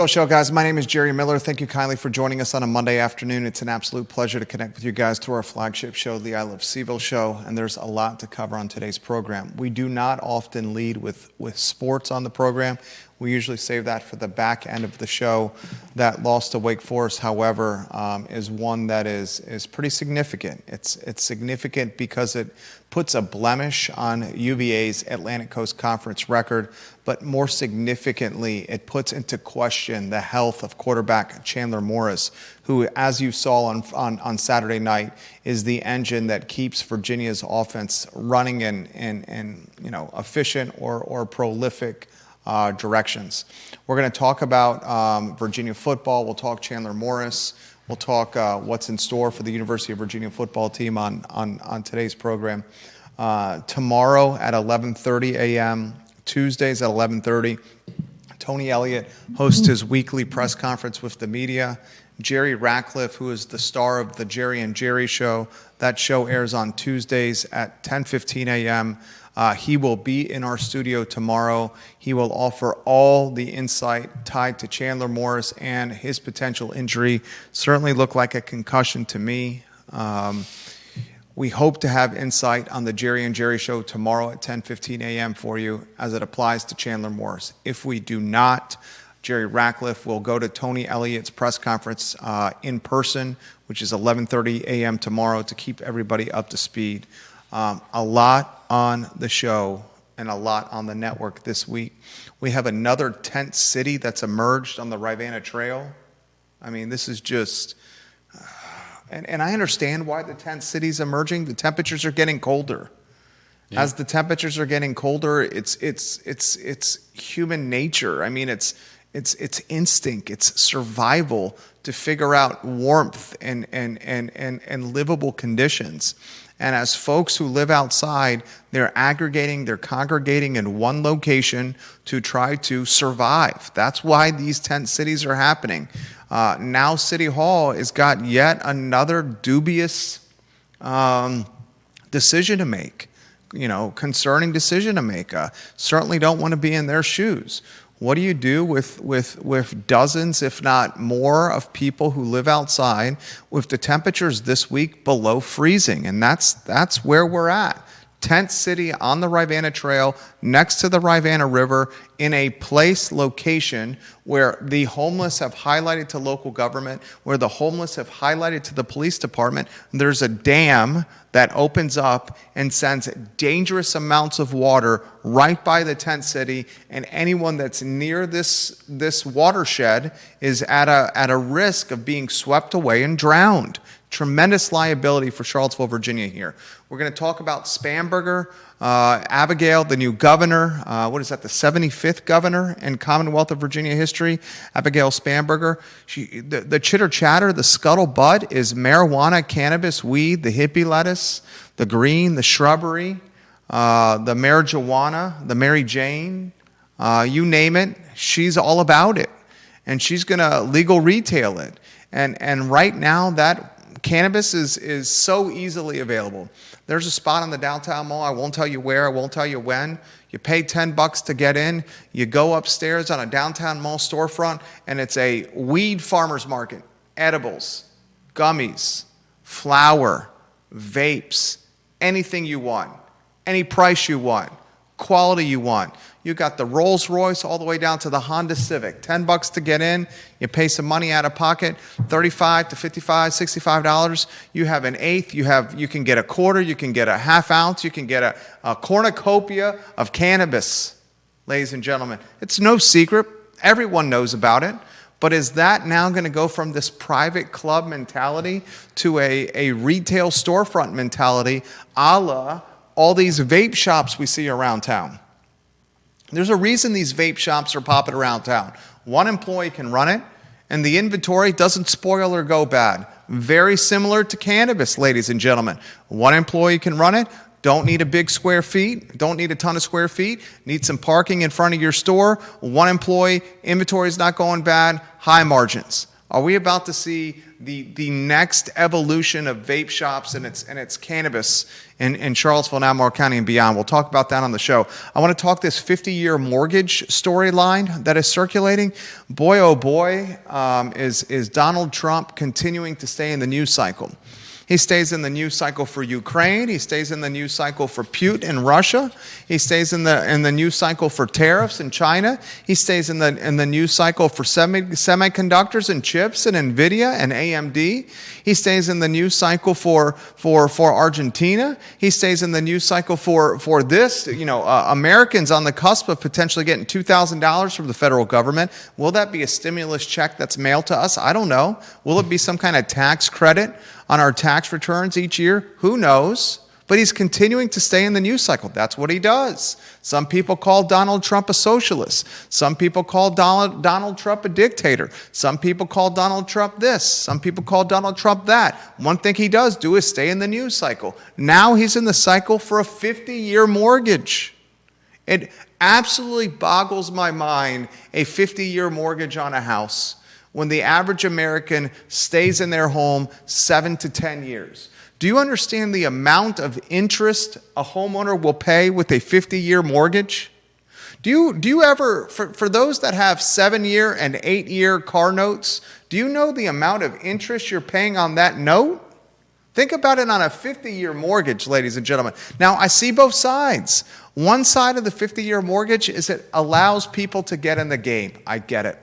Show, guys. My name is Jerry Miller. Thank you kindly for joining us on a Monday afternoon. It's an absolute pleasure to connect with you guys through our flagship show, the I Love CVille Show, and there's a lot to cover on today's program. We do not often lead with sports on the program. We usually save that for the back end of the show. That loss to Wake Forest, however, is one that is pretty significant. It's significant because it puts a blemish on UVA's Atlantic Coast Conference record, but more significantly, it puts into question the health of quarterback Chandler Morris, who, as you saw on Saturday night, is the engine that keeps Virginia's offense running in efficient or prolific directions. We're going to talk about Virginia football. We'll talk Chandler Morris. We'll talk what's in store for the University of Virginia football team on today's program. Tomorrow at 11:30 a.m., Tuesdays at 11:30, Tony Elliott hosts his weekly press conference with the media. Jerry Ratcliffe, who is the star of the Jerry and Jerry Show, that show airs on Tuesdays at 10:15 a.m. He will be in our studio tomorrow. He will offer all the insight tied to Chandler Morris and his potential injury. Certainly looked like a concussion to me. We hope to have insight on the Jerry and Jerry Show tomorrow at 10:15 a.m. for you as it applies to Chandler Morris. If we do not, Jerry Ratcliffe will go to Tony Elliott's press conference in person, which is 11:30 a.m. tomorrow, to keep everybody up to speed. A lot on the show and a lot on the network this week. We have another tent city that's emerged on the Rivanna Trail. I mean, this is just... And I understand why the tent city's emerging. The temperatures are getting colder. Yeah. As the temperatures are getting colder, it's human nature. I mean, it's instinct, it's survival to figure out warmth and livable conditions. And as folks who live outside, they're congregating in one location to try to survive. That's why these tent cities are happening. Now City Hall has got yet another dubious decision to make, concerning decision to make. Certainly don't want to be in their shoes. What do you do with dozens, if not more, of people who live outside with the temperatures this week below freezing? And that's where we're at. Tent city on the Rivanna Trail, next to the Rivanna River, in a location where the homeless have highlighted to local government, where the homeless have highlighted to the police department. There's a dam that opens up and sends dangerous amounts of water right by the tent city, and anyone that's near this watershed is at a risk of being swept away and drowned. Tremendous liability for Charlottesville, Virginia here. We're going to talk about Spanberger, Abigail, the new governor. The 75th governor in Commonwealth of Virginia history, Abigail Spanberger. The chitter chatter, the scuttlebutt is marijuana, cannabis, weed, the hippie lettuce, the green, the shrubbery, the marijuana, the Mary Jane, you name it. She's all about it. And she's going to legal retail it. And right now that cannabis is so easily available. There's a spot on the downtown mall. I won't tell you where. I won't tell you when. You pay $10 to get in. You go upstairs on a downtown mall storefront, and it's a weed farmer's market. Edibles, gummies, flour, vapes, anything you want, any price you want, quality you want. You got the Rolls Royce all the way down to the Honda Civic. $10 to get in. You pay some money out of pocket, $35 to $55, $65. You have an eighth. You can get a quarter. You can get a half ounce. You can get a cornucopia of cannabis, ladies and gentlemen. It's no secret. Everyone knows about it. But is that now going to go from this private club mentality to a retail storefront mentality, a la all these vape shops we see around town? There's a reason these vape shops are popping around town. One employee can run it, and the inventory doesn't spoil or go bad. Very similar to cannabis, ladies and gentlemen. One employee can run it, don't need a big square feet, don't need a ton of square feet, need some parking in front of your store. One employee, inventory is not going bad, high margins. Are we about to see the next evolution of vape shops and its cannabis in Charlottesville and Albemarle County and beyond? We'll talk about that on the show. I want to talk this 50-year mortgage storyline that is circulating. Boy, oh boy, is Donald Trump continuing to stay in the news cycle. He stays in the news cycle for Ukraine. He stays in the news cycle for Putin in Russia. He stays in the news cycle for tariffs in China. He stays in the news cycle for semiconductors and chips and Nvidia and AMD. He stays in the news cycle for Argentina. He stays in the news cycle for this. Americans on the cusp of potentially getting $2,000 from the federal government. Will that be a stimulus check that's mailed to us? I don't know. Will it be some kind of tax credit on our tax returns each year? Who knows? But he's continuing to stay in the news cycle. That's what he does. Some people call Donald Trump a socialist. Some people call Donald Trump a dictator. Some people call Donald Trump this. Some people call Donald Trump that. One thing he does do is stay in the news cycle. Now he's in the cycle for a 50-year mortgage. It absolutely boggles my mind, a 50-year mortgage on a house, when the average American stays in their home 7 to 10 years. Do you understand the amount of interest a homeowner will pay with a 50-year mortgage? Do you ever, for those that have 7-year and 8-year car notes, do you know the amount of interest you're paying on that note? Think about it on a 50-year mortgage, ladies and gentlemen. Now, I see both sides. One side of the 50-year mortgage is it allows people to get in the game. I get it.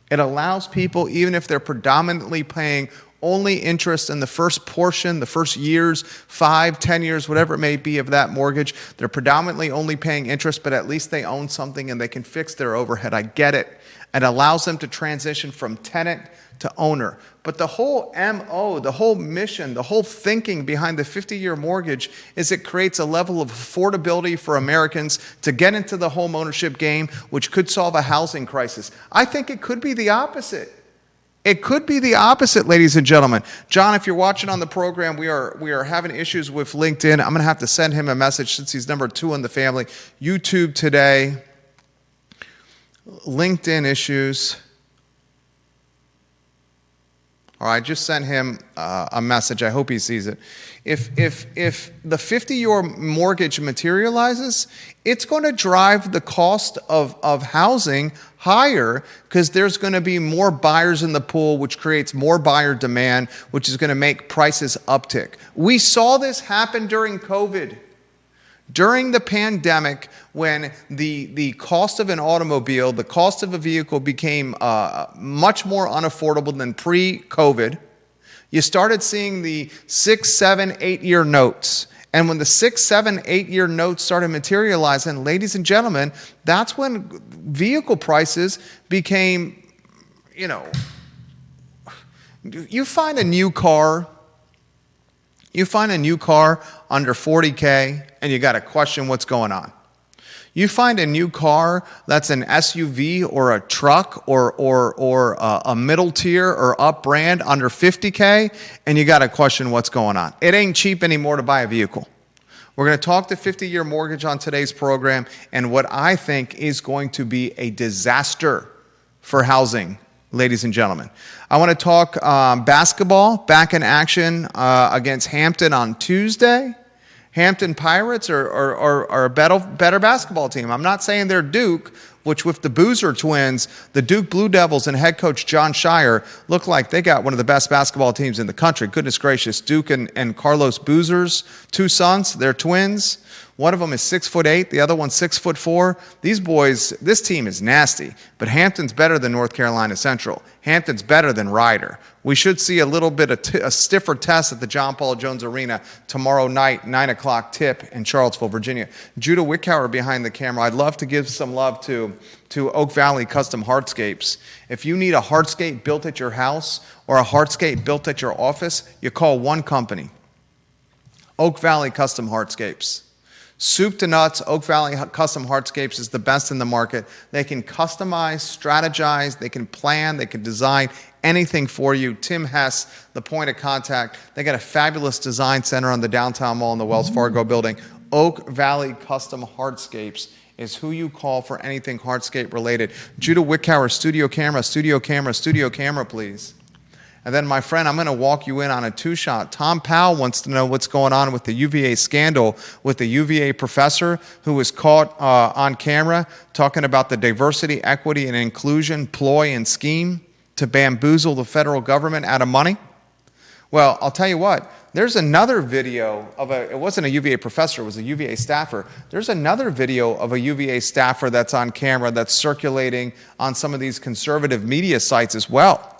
It allows people, even if they're predominantly paying only interest in the first portion, the first years, 5, 10 years, whatever it may be of that mortgage, they're predominantly only paying interest, but at least they own something and they can fix their overhead. I get it. It allows them to transition from tenant to owner. But the whole MO, the whole mission, the whole thinking behind the 50-year mortgage is it creates a level of affordability for Americans to get into the home ownership game, which could solve a housing crisis. I think it could be the opposite. It could be the opposite, ladies and gentlemen. John, if you're watching on the program, we are having issues with LinkedIn. I'm going to have to send him a message since he's number 2 in the family. YouTube today, LinkedIn issues. All right, I just sent him a message. I hope he sees it. If the 50-year mortgage materializes, it's going to drive the cost of housing higher because there's going to be more buyers in the pool, which creates more buyer demand, which is going to make prices uptick. We saw this happen during COVID. During the pandemic, when the cost of an automobile, the cost of a vehicle became much more unaffordable than pre-COVID, you started seeing the 6, 7, 8-year notes. And when the 6, 7, 8-year notes started materializing, ladies and gentlemen, that's when vehicle prices became, you find a new car under $40K and you got to question what's going on. You find a new car that's an SUV or a truck or a middle tier or up brand under $50K and you got to question what's going on. It ain't cheap anymore to buy a vehicle. We're going to talk the 50-year mortgage on today's program and what I think is going to be a disaster for housing, ladies and gentlemen. I want to talk basketball, back in action against Hampton on Tuesday. Hampton Pirates are a better basketball team. I'm not saying they're Duke, which with the Boozer twins, the Duke Blue Devils and head coach John Shire look like they got one of the best basketball teams in the country. Goodness gracious, Duke and Carlos Boozer's 2 sons, they're twins. One of them is 6'8", the other one's 6'4". These boys, this team is nasty, but Hampton's better than North Carolina Central. Hampton's better than Rider. We should see a little bit of a stiffer test at the John Paul Jones Arena tomorrow night, 9 o'clock tip in Charlottesville, Virginia. Judah Wickhauer behind the camera. I'd love to give some love to Oak Valley Custom Hardscapes. If you need a hardscape built at your house or a hardscape built at your office, you call one company, Oak Valley Custom Hardscapes. Soup to nuts, Oak Valley Custom Hardscapes is the best in the market. They can customize, strategize, they can plan, they can design anything for you. Tim Hess, the point of contact. They got a fabulous design center on the downtown mall in the Wells Fargo building. Oak Valley Custom Hardscapes is who you call for anything hardscape related. Judah Wickhauer, studio camera, please. And then, my friend, I'm going to walk you in on a two-shot. Tom Powell wants to know what's going on with the UVA scandal with the UVA professor who was caught on camera talking about the diversity, equity, and inclusion ploy and scheme to bamboozle the federal government out of money. Well, I'll tell you what. There's another video of it wasn't a UVA professor, it was a UVA staffer. There's another video of a UVA staffer that's on camera that's circulating on some of these conservative media sites as well.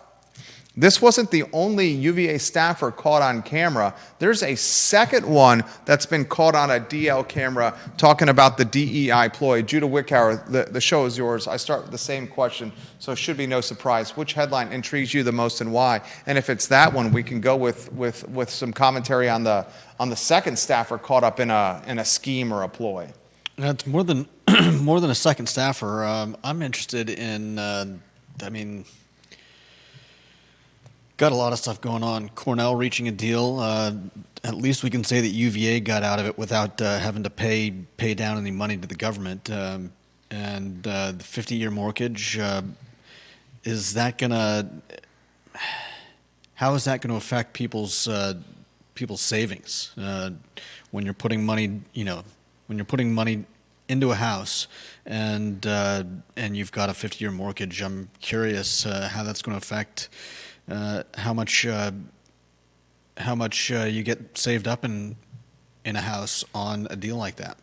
This wasn't the only UVA staffer caught on camera. There's a second one that's been caught on a DL camera talking about the DEI ploy. Judah Wickhauer, the show is yours. I start with the same question, so it should be no surprise. Which headline intrigues you the most and why? And if it's that one, we can go with some commentary on the second staffer caught up in a scheme or a ploy. It's more than a second staffer. I'm interested in. Got a lot of stuff going on. Cornell reaching a deal. At least we can say that UVA got out of it without having to pay down any money to the government. And the 50-year mortgage, is that gonna? How is that going to affect people's savings when you're putting money? When you're putting money into a house and you've got a 50-year mortgage. I'm curious how that's going to affect. How much you get saved up in a house on a deal like that.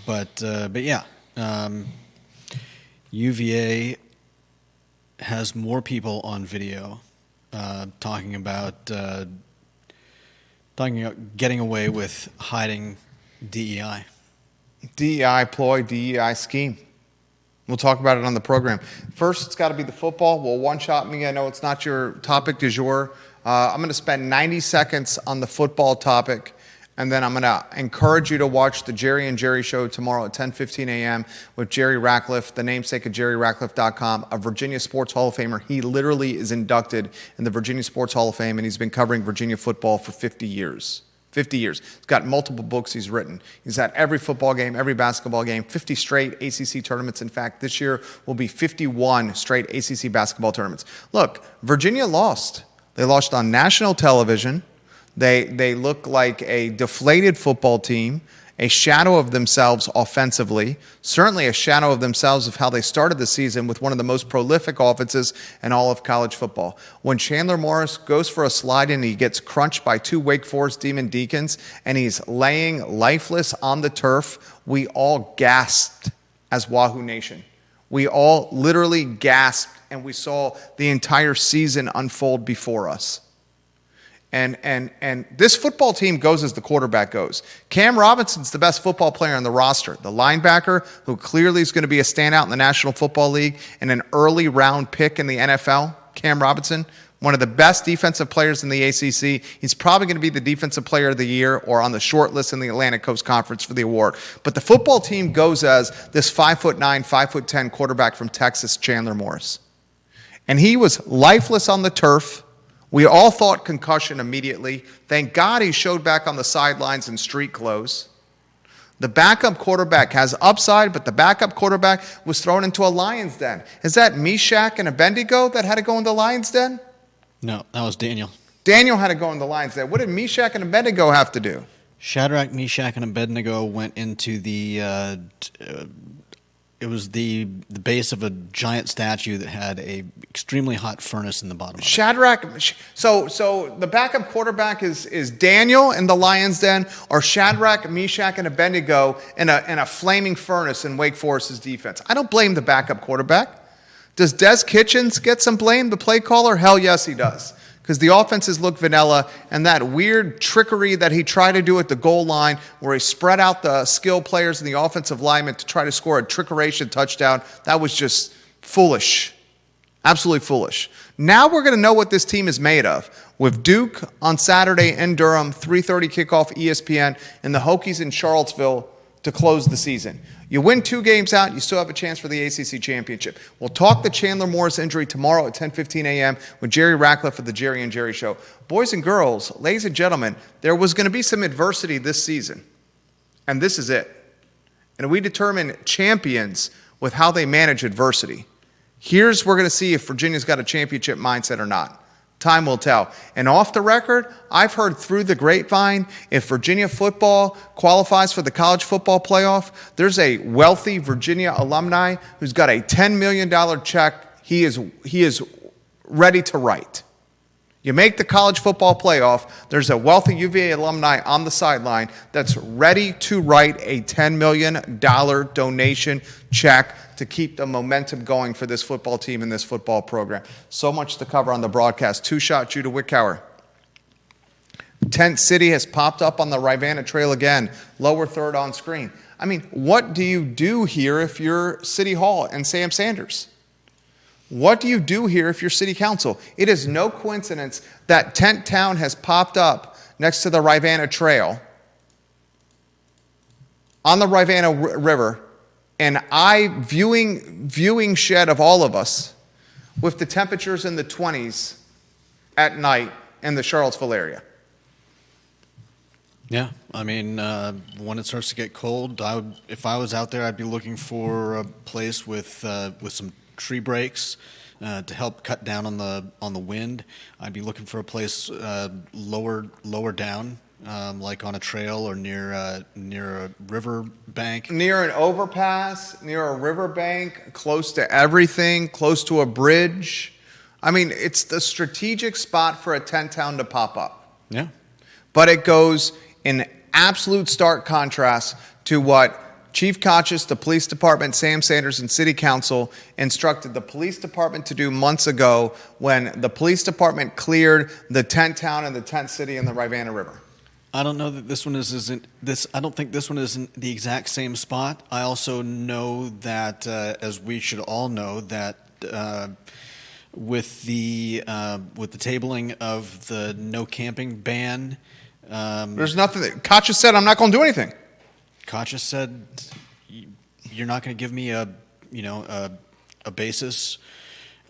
But yeah, UVA has more people on video talking about getting away with hiding DEI. DEI ploy, DEI scheme. We'll talk about it on the program. First, it's got to be the football. Well, one-shot me. I know it's not your topic du jour. I'm going to spend 90 seconds on the football topic, and then I'm going to encourage you to watch the Jerry and Jerry Show tomorrow at 10:15 a.m. with Jerry Ratcliffe, the namesake of JerryRatcliffe.com, a Virginia Sports Hall of Famer. He literally is inducted in the Virginia Sports Hall of Fame, and he's been covering Virginia football for 50 years. 50 years. He's got multiple books he's written. He's at every football game, every basketball game, 50 straight ACC tournaments. In fact, this year will be 51 straight ACC basketball tournaments. Look, Virginia lost. They lost on national television. They look like a deflated football team, a shadow of themselves offensively, certainly a shadow of themselves of how they started the season with one of the most prolific offenses in all of college football. When Chandler Morris goes for a slide and he gets crunched by two Wake Forest Demon Deacons and he's laying lifeless on the turf, we all gasped as Wahoo Nation. We all literally gasped and we saw the entire season unfold before us. And this football team goes as the quarterback goes. Cam Robinson's the best football player on the roster. The linebacker, who clearly is going to be a standout in the National Football League and an early round pick in the NFL, Cam Robinson, one of the best defensive players in the ACC. He's probably going to be the Defensive Player of the Year or on the short list in the Atlantic Coast Conference for the award. But the football team goes as this 5'9", 5'10" quarterback from Texas, Chandler Morris. And he was lifeless on the turf. We all thought concussion immediately. Thank God he showed back on the sidelines in street clothes. The backup quarterback has upside, but the backup quarterback was thrown into a lion's den. Is that Meshach and Abednego that had to go in the lion's den? No, that was Daniel. Daniel had to go in the lion's den. What did Meshach and Abednego have to do? Shadrach, Meshach, and Abednego went into the it was the base of a giant statue that had a extremely hot furnace in the bottom of it. Shadrach, so the backup quarterback is Daniel in the lion's den, or Shadrach, Meshach, and Abednego in a flaming furnace in Wake Forest's defense. I don't blame the backup quarterback. Does Des Kitchens get some blame, the play caller? Hell yes, he does. Because the offenses look vanilla, and that weird trickery that he tried to do at the goal line where he spread out the skill players and the offensive linemen to try to score a trickeration touchdown, that was just foolish. Absolutely foolish. Now we're going to know what this team is made of. With Duke on Saturday in Durham, 3:30 kickoff ESPN, and the Hokies in Charlottesville to close the season. You win 2 games out, you still have a chance for the ACC championship. We'll talk the Chandler Morris injury tomorrow at 10:15 a.m. with Jerry Ratcliffe of the Jerry and Jerry Show. Boys and girls, ladies and gentlemen, there was going to be some adversity this season, and this is it. And we determine champions with how they manage adversity. Here's we're going to see if Virginia's got a championship mindset or not. Time will tell. And off the record, I've heard through the grapevine, if Virginia football qualifies for the college football playoff, there's a wealthy Virginia alumni who's got a $10 million check he is ready to write. You make the college football playoff, there's a wealthy UVA alumni on the sideline that's ready to write a $10 million donation check to keep the momentum going for this football team and this football program. So much to cover on the broadcast. Two-shot Judah Wickower. Tent City has popped up on the Rivanna Trail again, lower third on screen. I mean, what do you do here if you're City Hall and Sam Sanders? What do you do here if you're City Council? It is no coincidence that Tent Town has popped up next to the Rivanna Trail on the Rivanna River, and viewing shed of all of us with the temperatures in the 20s at night in the Charlottesville area. Yeah, I mean, when it starts to get cold, if I was out there, I'd be looking for a place with some tree breaks to help cut down on the wind. I'd be looking for a place lower down, like on a trail or near a river bank, near an overpass, near a river bank, close to everything, close to a bridge. I mean, it's the strategic spot for a tent town to pop up. Yeah, but it goes in absolute stark contrast to what Chief Conscious, the police department, Sam Sanders, and City Council instructed the police department to do months ago when the police department cleared the tent town and the tent city in the Rivanna River. I don't know that this one I don't think this one is in the exact same spot. I also know that, as we should all know, that with the tabling of the no camping ban, there's nothing that Conscious said. I'm not going to do anything. Conscious said, "You're not going to give me a basis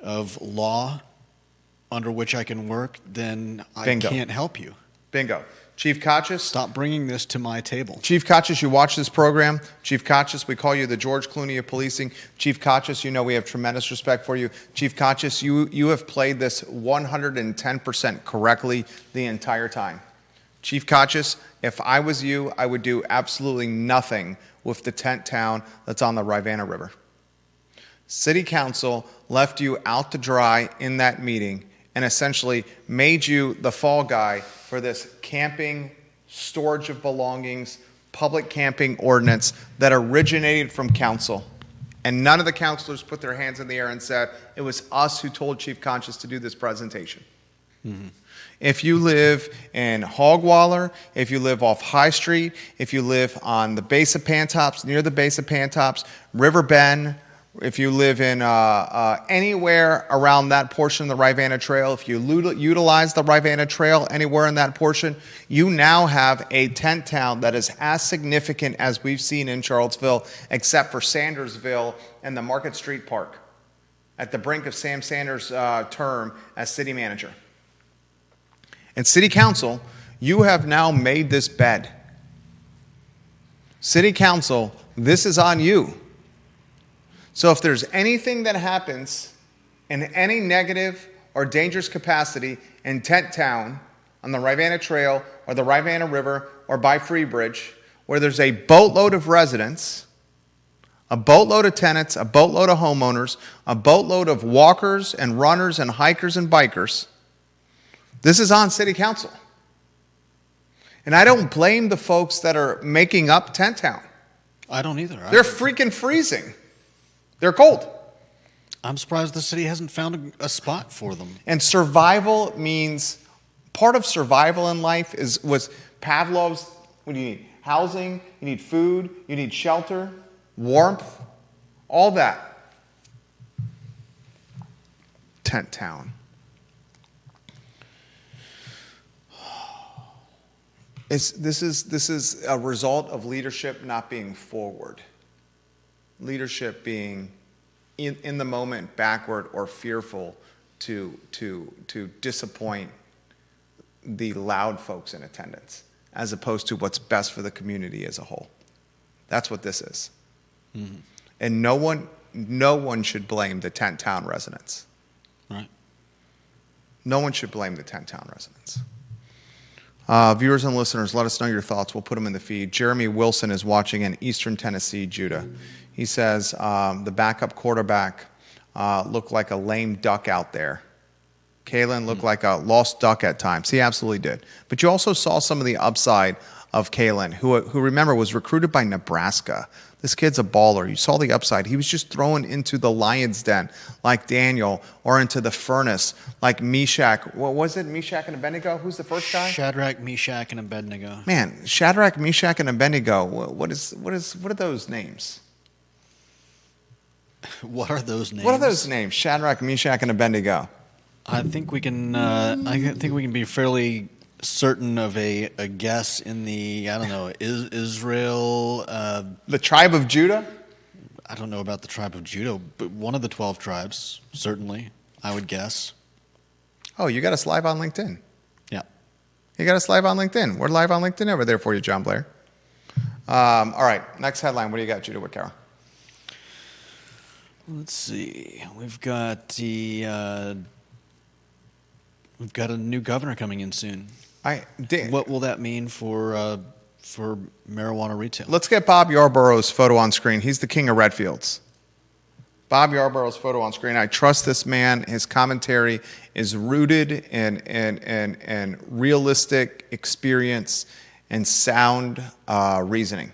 of law under which I can work, then Bingo. I can't help you." Bingo. Chief Conscious. Stop bringing this to my table. Chief Conscious, you watch this program. Chief Conscious, we call you the George Clooney of policing. Chief Conscious, you know we have tremendous respect for you. Chief Conscious, you have played this 110% correctly the entire time. Chief Conscious, if I was you, I would do absolutely nothing with the tent town that's on the Rivanna River. City Council left you out to dry in that meeting and essentially made you the fall guy for this camping, storage of belongings, public camping ordinance that originated from council. And none of the councilors put their hands in the air and said, it was us who told Chief Conscious to do this presentation. Mm-hmm. If you live in Hogwaller, if you live off High Street, if you live on the base of Pantops, near the base of Pantops, River Bend, if you live in anywhere around that portion of the Rivanna Trail, if you utilize the Rivanna Trail anywhere in that portion, you now have a tent town that is as significant as we've seen in Charlottesville, except for Sandersville and the Market Street Park, at the brink of Sam Sanders' term as city manager. And City Council, you have now made this bed. City Council, this is on you. So if there's anything that happens in any negative or dangerous capacity in Tent Town, on the Rivanna Trail or the Rivanna River or by Freebridge, where there's a boatload of residents, a boatload of tenants, a boatload of homeowners, a boatload of walkers and runners and hikers and bikers, this is on City Council. And I don't blame the folks that are making up Tent Town. I don't either. They're freaking freezing. They're cold. I'm surprised the city hasn't found a spot for them. And survival means, part of survival in life was Pavlov's, what do you need? Housing, you need food, you need shelter, warmth, all that. Tent Town. This is a result of leadership not being forward. Leadership being in the moment backward or fearful to disappoint the loud folks in attendance, as opposed to what's best for the community as a whole. That's what this is. Mm-hmm. And no one should blame the Tent Town residents. Right. No one should blame the 10-town residents. Viewers and listeners, let us know your thoughts. We'll put them in the feed. Jeremy Wilson is watching in Eastern Tennessee, Judah. He says the backup quarterback looked like a lame duck out there. Kalen looked like a lost duck at times. He absolutely did. But you also saw some of the upside of Kalen, who remember, was recruited by Nebraska. This kid's a baller. You saw the upside. He was just thrown into the lion's den like Daniel, or into the furnace like Meshach. What was it? Meshach and Abednego? Who's the first guy? Shadrach, Meshach, and Abednego. Man, Shadrach, Meshach, and Abednego. What are those names? What are those names? What are those names? Shadrach, Meshach, and Abednego. I think we can. I think we can be fairly certain of a guess in the, I don't know, Israel. The tribe of Judah? I don't know about the tribe of Judah, but one of the 12 tribes, certainly, I would guess. Oh, you got us live on LinkedIn. Yeah. You got us live on LinkedIn. We're live on LinkedIn over there for you, John Blair. All right, next headline. What do you got, Judah Whitcower? Let's see. We've got a new governor coming in soon. What will that mean for marijuana retail? Let's get Bob Yarborough's photo on screen. He's the king of Redfields. Bob Yarborough's photo on screen. I trust this man. His commentary is rooted in realistic experience and sound reasoning.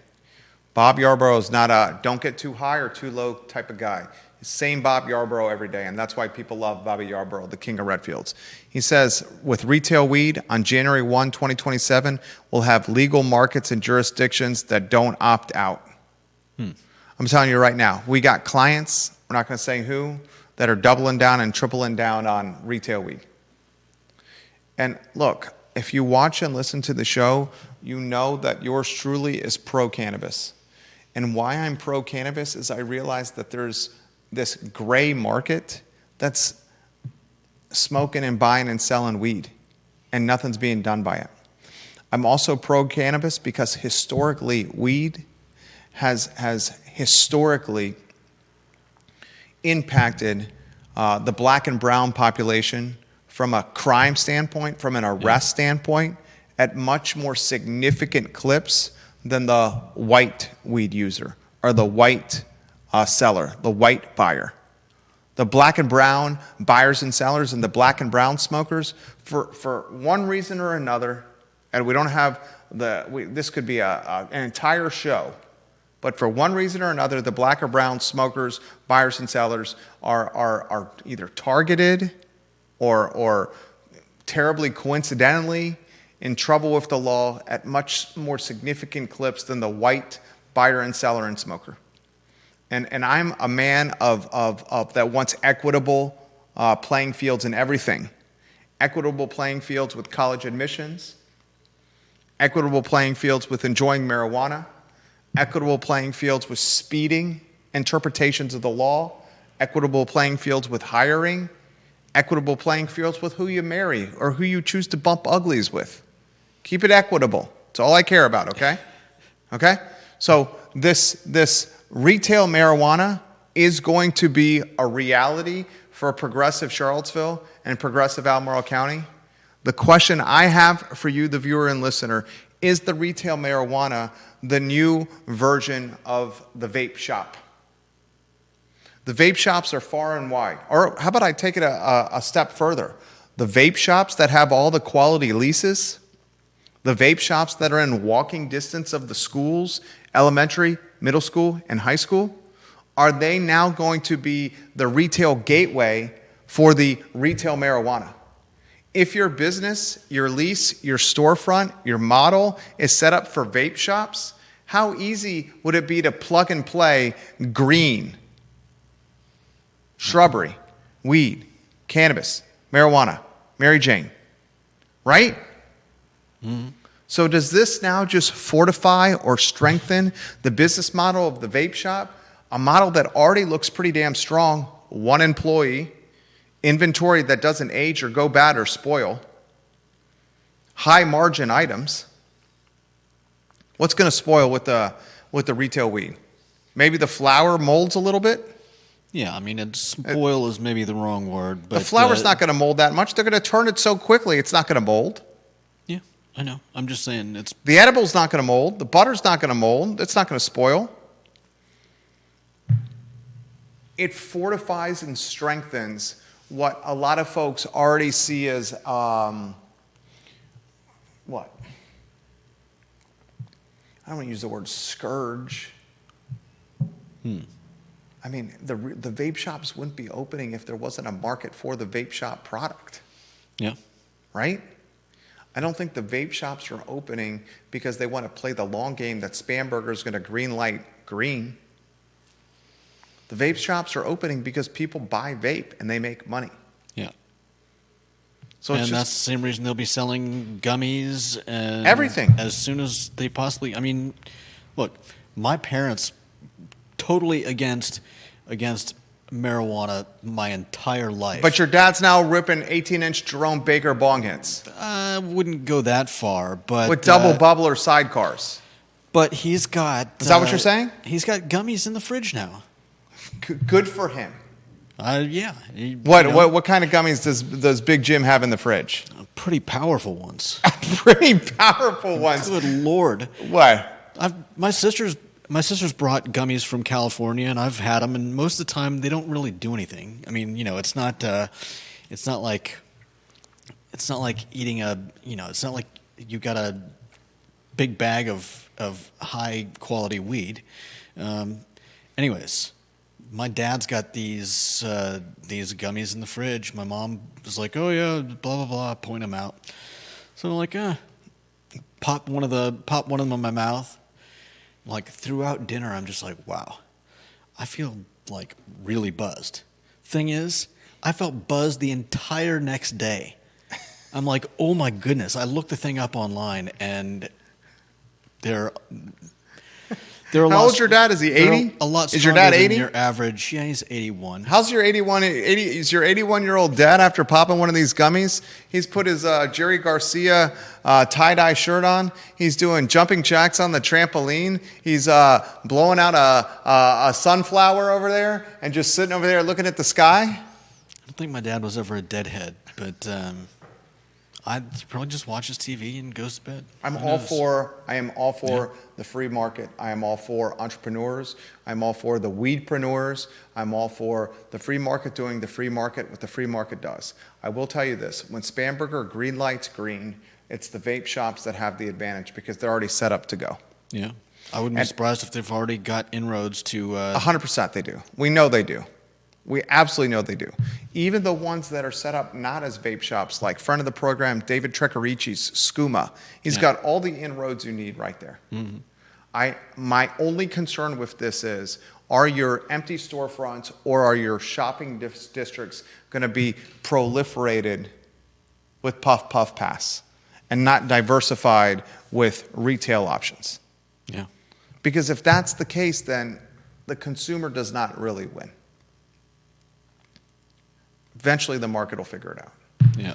Bob Yarborough is not a don't get too high or too low type of guy. Same Bob Yarborough every day, and that's why people love Bobby Yarborough, the king of Redfields. He says, with retail weed, on January 1, 2027, we'll have legal markets and jurisdictions that don't opt out. I'm telling you right now, we got clients, we're not going to say who, that are doubling down and tripling down on retail weed. And look, if you watch and listen to the show, you know that yours truly is pro-cannabis. And why I'm pro-cannabis is I realize that there's this gray market that's smoking and buying and selling weed, and nothing's being done by it. I'm also pro-cannabis because historically, weed has historically impacted the black and brown population from a crime standpoint, from an arrest standpoint, at much more significant clips than the white weed user or the white seller, the white buyer. The black and brown buyers and sellers and the black and brown smokers, for one reason or another, and we don't have this could be an entire show, but for one reason or another, the black or brown smokers, buyers and sellers are either targeted or terribly coincidentally in trouble with the law at much more significant clips than the white buyer and seller and smoker. And I'm a man of that wants equitable playing fields in everything. Equitable playing fields with college admissions, equitable playing fields with enjoying marijuana, equitable playing fields with speeding, interpretations of the law, equitable playing fields with hiring, equitable playing fields with who you marry or who you choose to bump uglies with. Keep it equitable. It's all I care about, okay? Okay? So this retail marijuana is going to be a reality for progressive Charlottesville and progressive Albemarle County. The question I have for you, the viewer and listener, is the retail marijuana the new version of the vape shop? The vape shops are far and wide. Or how about I take it a step further? The vape shops that have all the quality leases, the vape shops that are in walking distance of the schools, elementary, middle school, and high school, are they now going to be the retail gateway for the retail marijuana? If your business, your lease, your storefront, your model is set up for vape shops, how easy would it be to plug and play green, shrubbery, weed, cannabis, marijuana, Mary Jane, right? Mm-hmm. So does this now just fortify or strengthen the business model of the vape shop? A model that already looks pretty damn strong, one employee, inventory that doesn't age or go bad or spoil, high margin items. What's going to spoil with the retail weed? Maybe the flower molds a little bit? Yeah, I mean, spoil is maybe the wrong word, but The flour's not going to mold that much. They're going to turn it so quickly, it's not going to mold. Yeah, I know. I'm just saying it's. The edible's not going to mold. The butter's not going to mold. It's not going to spoil. It fortifies and strengthens what a lot of folks already see as what? I don't want to use the word scourge. I mean, the vape shops wouldn't be opening if there wasn't a market for the vape shop product. Yeah. Right? I don't think the vape shops are opening because they want to play the long game that Spamberger is going to green light green. The vape shops are opening because people buy vape and they make money. Yeah. So and that's the same reason they'll be selling gummies and everything as soon as they possibly. I mean, look, my parents totally against marijuana my entire life. But your dad's now ripping 18-inch Jerome Baker bong hits. I wouldn't go that far, but with double bubbler sidecars. But he's got. Is that what you're saying? He's got gummies in the fridge now. Good for him. Yeah. What kind of gummies does Big Jim have in the fridge? Pretty powerful ones. Pretty powerful ones. Good Lord. What? My sister's brought gummies from California, and I've had them, and most of the time they don't really do anything. I mean, it's not like eating it's not like you got a big bag of high quality weed. Anyways, my dad's got these gummies in the fridge. My mom was like, "Oh yeah, blah blah blah," point them out. So I'm like, pop one of them in my mouth. Like throughout dinner, I'm just like, wow, I feel like really buzzed. Thing is, I felt buzzed the entire next day. I'm like, oh my goodness. I looked the thing up online, and they're How old's your dad? Is he 80? A lot Is your dad 80? Your average. Yeah, he's 81. How's your 80? Is your 81-year-old dad after popping one of these gummies? He's put his Jerry Garcia tie-dye shirt on. He's doing jumping jacks on the trampoline. He's blowing out a sunflower over there and just sitting over there looking at the sky. I don't think my dad was ever a deadhead, but he probably just watches TV and goes to bed. I am all for the free market. I am all for entrepreneurs. I'm all for the weedpreneurs. I'm all for the free market doing the free market what the free market does. I will tell you this. When Spamberger green lights green, it's the vape shops that have the advantage because they're already set up to go. Yeah. I wouldn't be surprised if they've already got inroads to... 100% they do. We know they do. We absolutely know they do. Even the ones that are set up not as vape shops, like friend of the program, David Trecorici's Skooma. He's got all the inroads you need right there. Mm-hmm. My only concern with this is, are your empty storefronts or are your shopping districts going to be proliferated with puff, puff, pass and not diversified with retail options? Yeah. Because if that's the case, then the consumer does not really win. Eventually, the market will figure it out. Yeah.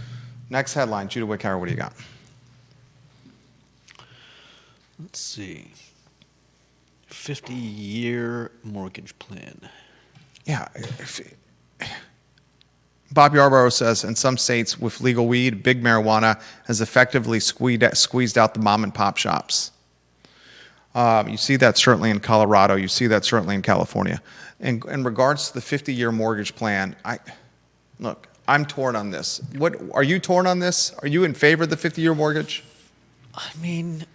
Next headline, Judah Wickhauer, what do you got? Let's see. 50-year mortgage plan. Yeah. Bob Yarborough says, in some states with legal weed, big marijuana has effectively squeezed out the mom and pop shops. You see that certainly in Colorado. You see that certainly in California. In regards to the 50-year mortgage plan, Look, I'm torn on this. What are you torn on this? Are you in favor of the 50-year mortgage? I mean,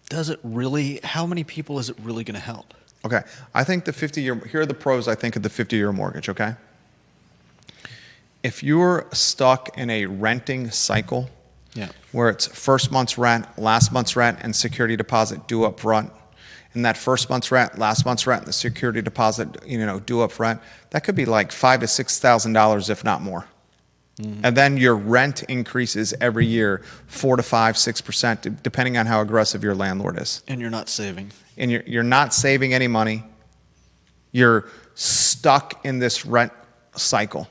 does it really? How many people is it really going to help? Okay, I think the 50-year. Here are the pros. I think of the 50-year mortgage. Okay, if you're stuck in a renting cycle, where it's first month's rent, last month's rent, and security deposit due up front. And that first month's rent, last month's rent, and the security deposit, due up front, that could be like $5,000 to $6,000, if not more. Mm-hmm. And then your rent increases every year, 4 to 5, 6%, depending on how aggressive your landlord is. And you're not saving. And you're not saving any money. You're stuck in this rent cycle.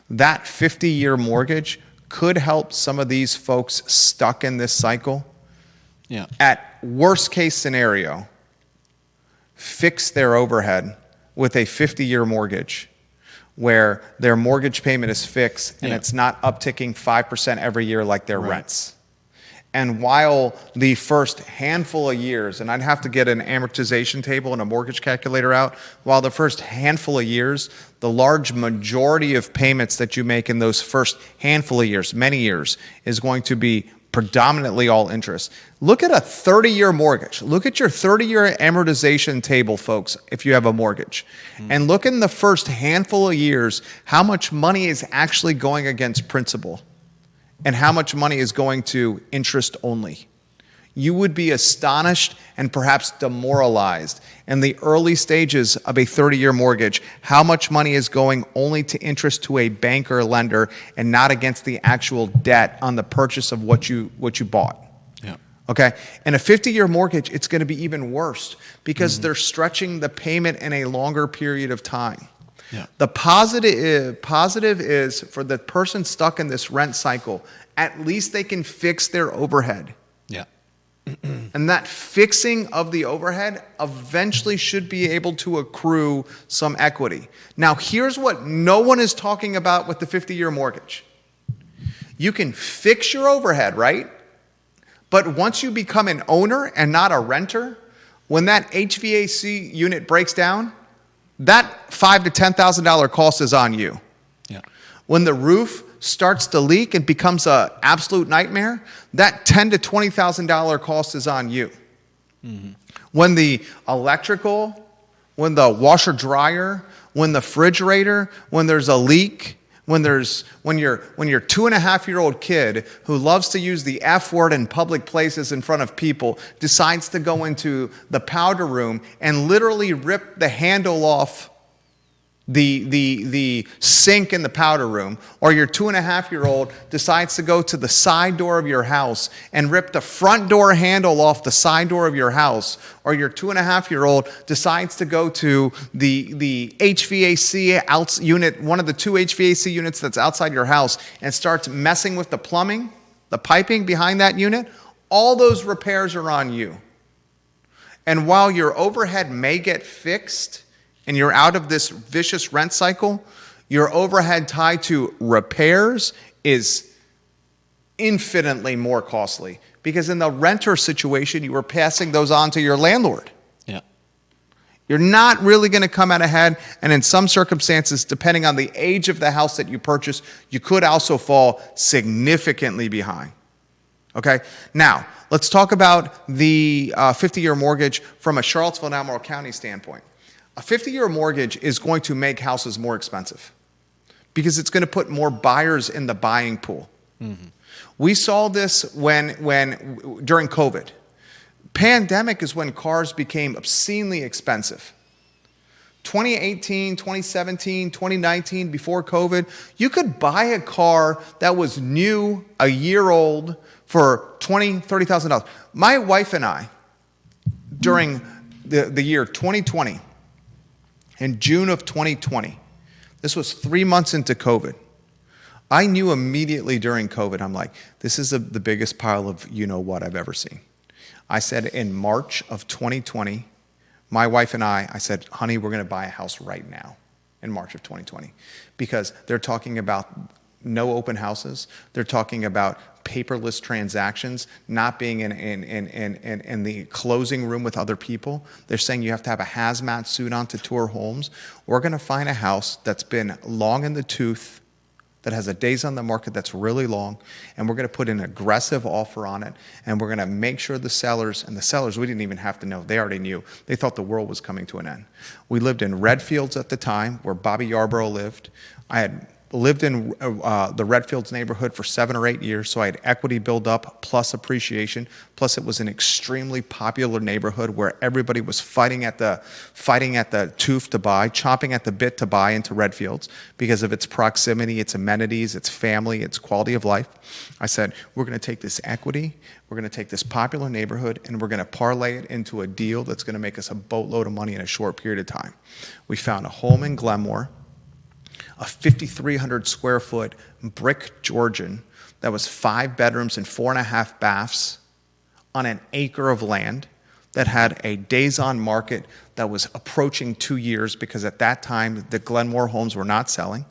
That 50-year mortgage could help some of these folks stuck in this cycle. Yeah. At worst case scenario, fix their overhead with a 50-year mortgage where their mortgage payment is fixed and it's not upticking 5% every year like their rents. And while the first handful of years, and I'd have to get an amortization table and a mortgage calculator out, while the first handful of years, the large majority of payments that you make in those first handful of years, many years, is going to be predominantly all interest. Look at a 30-year mortgage. Look at your 30-year amortization table, folks, if you have a mortgage. And look in the first handful of years how much money is actually going against principal and how much money is going to interest only. You would be astonished and perhaps demoralized in the early stages of a 30-year mortgage how much money is going only to interest to a bank or lender and not against the actual debt on the purchase of what you bought. Yeah. Okay? In a 50-year mortgage, it's going to be even worse because they're stretching the payment in a longer period of time. Yeah. The positive is for the person stuck in this rent cycle, at least they can fix their overhead. Yeah. And that fixing of the overhead eventually should be able to accrue some equity. Now, here's what no one is talking about with the 50-year mortgage. You can fix your overhead, right? But once you become an owner and not a renter, when that HVAC unit breaks down, that $5,000 to $10,000 cost is on you. Yeah. When the roof starts to leak and becomes an absolute nightmare, that $10,000 to $20,000 cost is on you. When the electrical, when the washer dryer, when the refrigerator, when there's a leak, when your 2.5-year-old kid who loves to use the F word in public places in front of people decides to go into the powder room and literally rip the handle off the sink in the powder room, or your 2.5-year-old decides to go to the side door of your house and rip the front door handle off the side door of your house, or your 2.5-year-old decides to go to the HVAC unit, one of the two HVAC units that's outside your house, and starts messing with the plumbing, the piping behind that unit, all those repairs are on you. And while your overhead may get fixed, and you're out of this vicious rent cycle, your overhead tied to repairs is infinitely more costly. Because in the renter situation, you are passing those on to your landlord. Yeah. You're not really going to come out ahead, and in some circumstances, depending on the age of the house that you purchase, you could also fall significantly behind. Okay? Now, let's talk about the 50-year mortgage from a Charlottesville and Albemarle County standpoint. A 50-year mortgage is going to make houses more expensive because it's going to put more buyers in the buying pool. We saw this when during COVID. Pandemic is when cars became obscenely expensive. 2018, 2017, 2019, before COVID, you could buy a car that was new, a year old, for $20,000, $30,000. My wife and I, during the year 2020, in June of 2020, this was 3 months into COVID, I knew immediately during COVID, I'm like, this is the biggest pile of you-know-what I've ever seen. I said in March of 2020, my wife and I said, honey, we're going to buy a house right now in March of 2020 because they're talking about no open houses. They're talking about paperless transactions, not being in the closing room with other people. They're saying you have to have a hazmat suit on to tour homes. We're going to find a house that's been long in the tooth, that has a days on the market that's really long, and we're going to put an aggressive offer on it, and we're going to make sure the sellers we didn't even have to know, they already knew. They thought the world was coming to an end. We lived in Redfields at the time, where Bobby Yarborough lived. I had lived in the Redfields neighborhood for 7 or 8 years, so I had equity build up plus appreciation. Plus, it was an extremely popular neighborhood where everybody was fighting at the tooth to buy, chomping at the bit to buy into Redfields because of its proximity, its amenities, its family, its quality of life. I said, we're going to take this equity, we're going to take this popular neighborhood, and we're going to parlay it into a deal that's going to make us a boatload of money in a short period of time. We found a home in Glenmore, a 5,300 square foot brick Georgian that was 5 bedrooms and 4.5 baths on an acre of land that had a days on market that was approaching 2 years because at that time the Glenmore homes were not selling.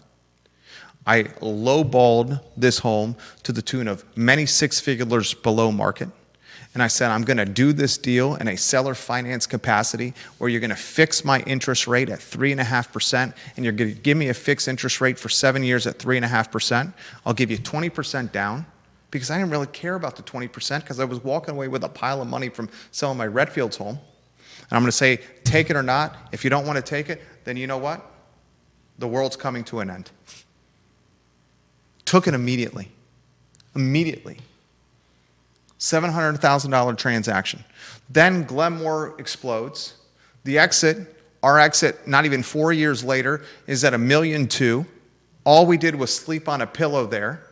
I lowballed this home to the tune of many six figures below market. And I said, I'm going to do this deal in a seller finance capacity where you're going to fix my interest rate at 3.5%, and you're going to give me a fixed interest rate for 7 years at 3.5%. I'll give you 20% down, because I didn't really care about the 20% because I was walking away with a pile of money from selling my Redfields home. And I'm going to say, take it or not. If you don't want to take it, then you know what? The world's coming to an end. Took it immediately. Immediately. $700,000 transaction. Then Glenmore explodes. The exit, our exit, not even 4 years later, is at $1.2 million. All we did was sleep on a pillow there,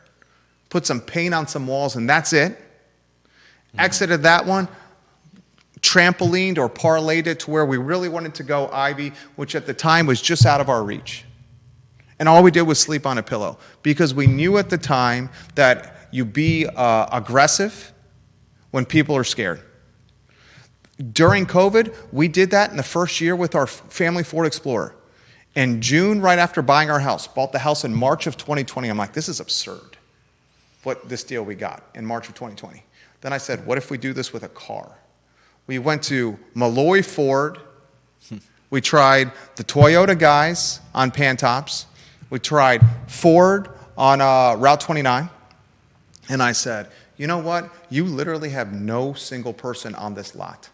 put some paint on some walls, and that's it. Exited that one, trampolined or parlayed it to where we really wanted to go Ivy, which at the time was just out of our reach. And all we did was sleep on a pillow because we knew at the time that you be aggressive when people are scared. During COVID, we did that in the first year with our family Ford Explorer. In June, right after buying our house, bought the house in March of 2020. I'm like, this is absurd, what this deal we got in March of 2020. Then I said, what if we do this with a car? We went to Malloy Ford. We tried the Toyota guys on Pantops. We tried Ford on Route 29. And I said, you know what? You literally have no single person on this lot.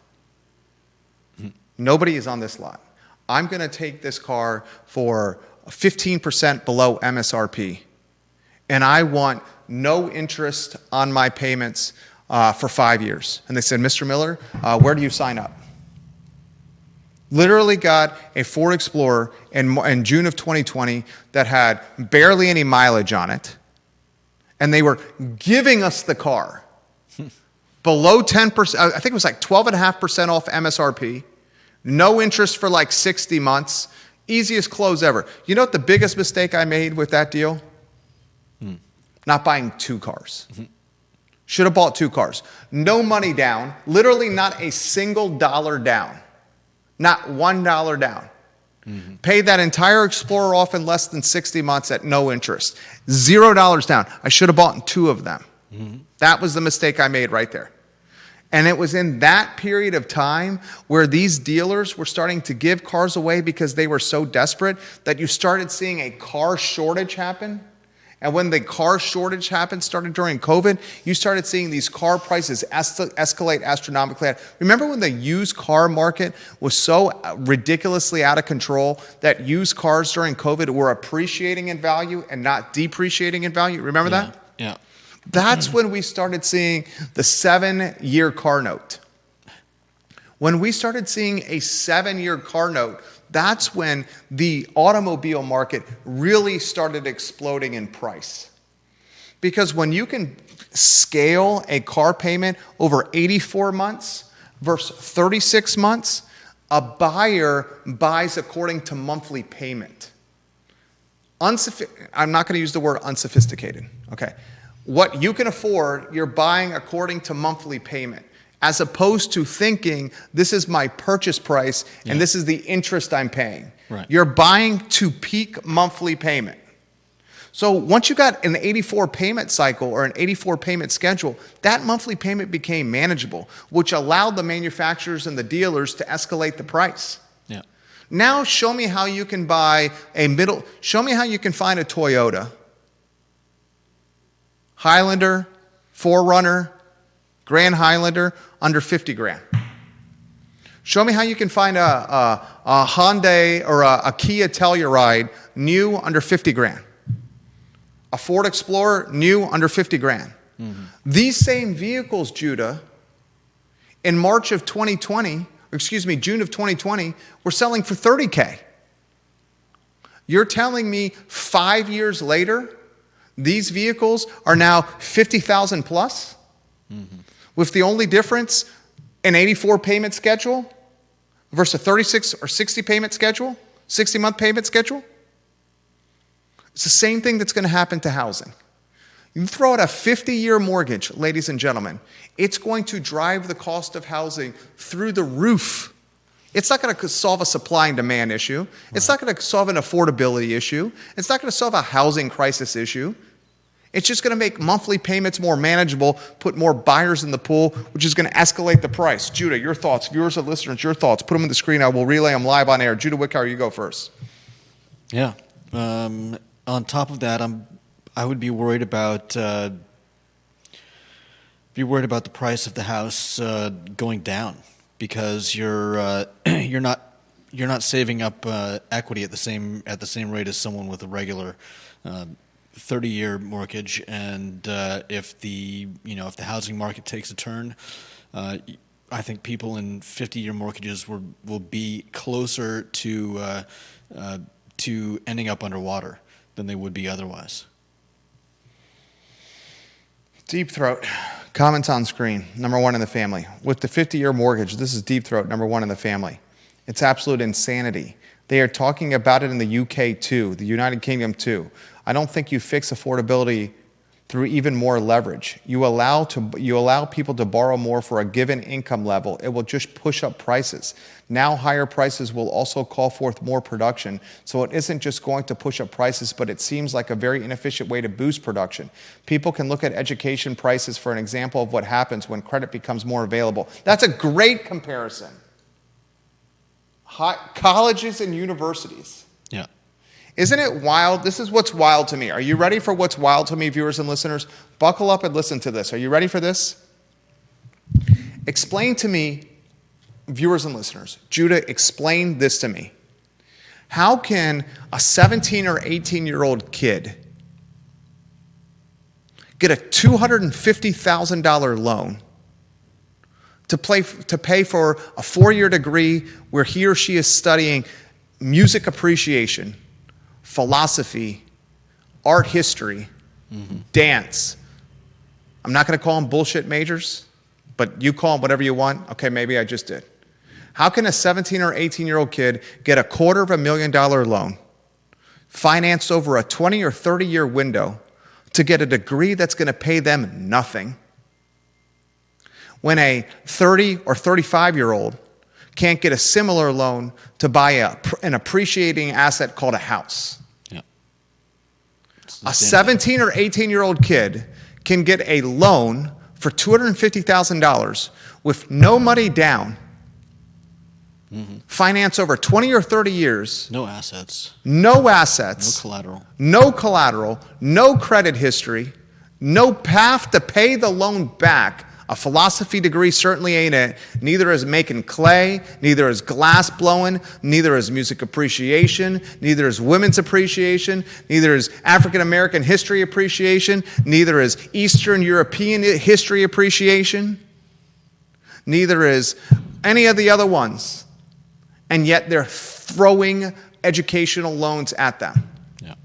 Nobody is on this lot. I'm going to take this car for 15% below MSRP. And I want no interest on my payments for 5 years. And they said, Mr. Miller, where do you sign up? Literally got a Ford Explorer in June of 2020 that had barely any mileage on it. And they were giving us the car below 10%. I think it was like 12.5% off MSRP. No interest for like 60 months. Easiest close ever. You know what the biggest mistake I made with that deal? Not buying two cars. Should have bought two cars. No money down. Literally not a single dollar down. Not $1 down. Paid that entire Explorer off in less than 60 months at no interest. $0 down. I should have bought two of them. That was the mistake I made right there. And it was in that period of time where these dealers were starting to give cars away because they were so desperate that you started seeing a car shortage happen. And when the car shortage happened, started during COVID, you started seeing these car prices escalate astronomically. Remember when the used car market was so ridiculously out of control that used cars during COVID were appreciating in value and not depreciating in value? Remember that? Yeah. That's when we started seeing the 7-year car note. When we started seeing a 7-year car note, that's when the automobile market really started exploding in price. Because when you can scale a car payment over 84 months versus 36 months, a buyer buys according to monthly payment. I'm not going to use the word unsophisticated. Okay. What you can afford, you're buying according to monthly payment, as opposed to thinking this is my purchase price and this is the interest I'm paying. Right. You're buying to peak monthly payment. So once you got an 84 payment cycle or an 84 payment schedule, that monthly payment became manageable, which allowed the manufacturers and the dealers to escalate the price. Yeah. Now show me how you can show me how you can find a Toyota, Highlander, 4Runner, Grand Highlander under 50 grand. Show me how you can find a Hyundai or a Kia Telluride new under 50 grand. A Ford Explorer new under 50 grand. These same vehicles, Judah, in June of 2020, were selling for 30K. You're telling me 5 years later, these vehicles are now 50,000 plus? With the only difference an 84 payment schedule versus a 36 or 60 payment schedule, 60-month payment schedule? It's the same thing that's going to happen to housing. You throw out a 50-year mortgage, ladies and gentlemen, it's going to drive the cost of housing through the roof. It's not going to solve a supply and demand issue. It's not going to solve an affordability issue. It's not going to solve a housing crisis issue. It's just going to make monthly payments more manageable, put more buyers in the pool, which is going to escalate the price. Judah, your thoughts. Viewers and listeners, your thoughts. Put them on the screen. I will relay them live on air. Judah Wickower, you go first. Yeah. On top of that, I would be worried about the price of the house going down, because you're not saving up equity at the same rate as someone with a regular 30-year mortgage. And if the housing market takes a turn, I think people in 50-year mortgages will be closer to ending up underwater than they would be otherwise. Deep Throat, comments on screen, number one in the family. With the 50-year mortgage, this is Deep Throat, number one in the family. It's absolute insanity. They are talking about it in the UK too, the United Kingdom too. I don't think you fix affordability through even more leverage. You allow people to borrow more for a given income level. It will just push up prices. Now higher prices will also call forth more production. So it isn't just going to push up prices, but it seems like a very inefficient way to boost production. People can look at education prices for an example of what happens when credit becomes more available. That's a great comparison. Colleges and universities. Yeah. Isn't it wild? This is what's wild to me. Are you ready for what's wild to me, viewers and listeners? Buckle up and listen to this. Are you ready for this? Explain to me, viewers and listeners, Judah, explain this to me. How can a 17 or 18-year-old kid get a $250,000 loan to pay for a 4-year degree where he or she is studying music appreciation, philosophy, art history, dance? I'm not going to call them bullshit majors, but you call them whatever you want. Okay, maybe I just did. How can a 17 or 18-year-old kid get a $250,000 loan, financed over a 20 or 30-year window, to get a degree that's going to pay them nothing, when a 30 or 35-year-old can't get a similar loan to buy an appreciating asset called a house? Yeah. A 17 or 18-year-old kid can get a loan for $250,000 with no money down, finance over 20 or 30 years. No assets. No assets. No collateral. No collateral. No credit history. No path to pay the loan back. A philosophy degree certainly ain't it. Neither is making clay. Neither is glass blowing. Neither is music appreciation. Neither is women's appreciation. Neither is African American history appreciation. Neither is Eastern European history appreciation. Neither is any of the other ones. And yet they're throwing educational loans at them. Yeah.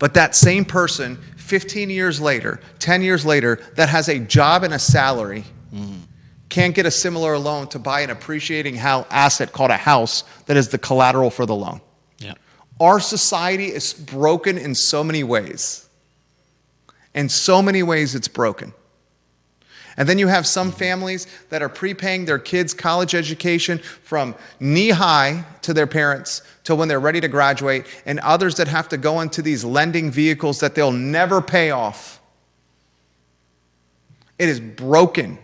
But that same person, 15 years later, 10 years later, that has a job and a salary, can't get a similar loan to buy an appreciating asset called a house that is the collateral for the loan. Yeah. Our society is broken in so many ways. In so many ways it's broken. And then you have some families that are prepaying their kids' college education from knee-high to their parents till when they're ready to graduate, and others that have to go into these lending vehicles that they'll never pay off. It is broken.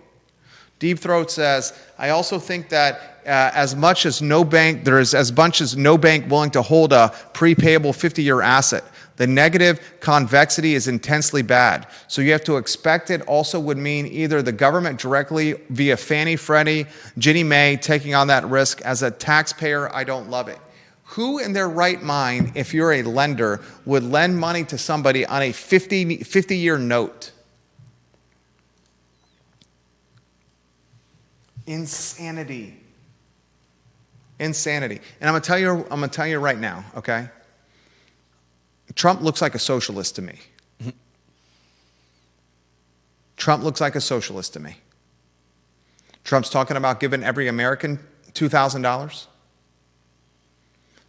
Deep Throat says, I also think that as much as no bank willing to hold a prepayable 50-year asset. The negative convexity is intensely bad. So you have to expect it also would mean either the government directly via Fannie, Freddie, Ginnie Mae taking on that risk. As a taxpayer, I don't love it. Who in their right mind, if you're a lender, would lend money to somebody on a 50-year note? Insanity. Insanity. And I'm gonna tell you right now, okay? Trump looks like a socialist to me. Trump looks like a socialist to me. Trump's talking about giving every American $2,000.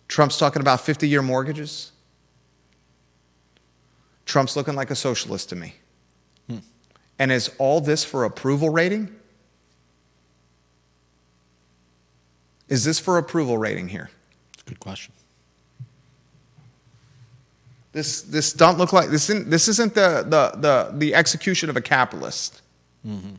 Trump's talking about 50-year mortgages. Trump's looking like a socialist to me. And is all this for approval rating? Is this for approval rating here? Good question. This don't look like this isn't the execution of a capitalist. Mm-hmm.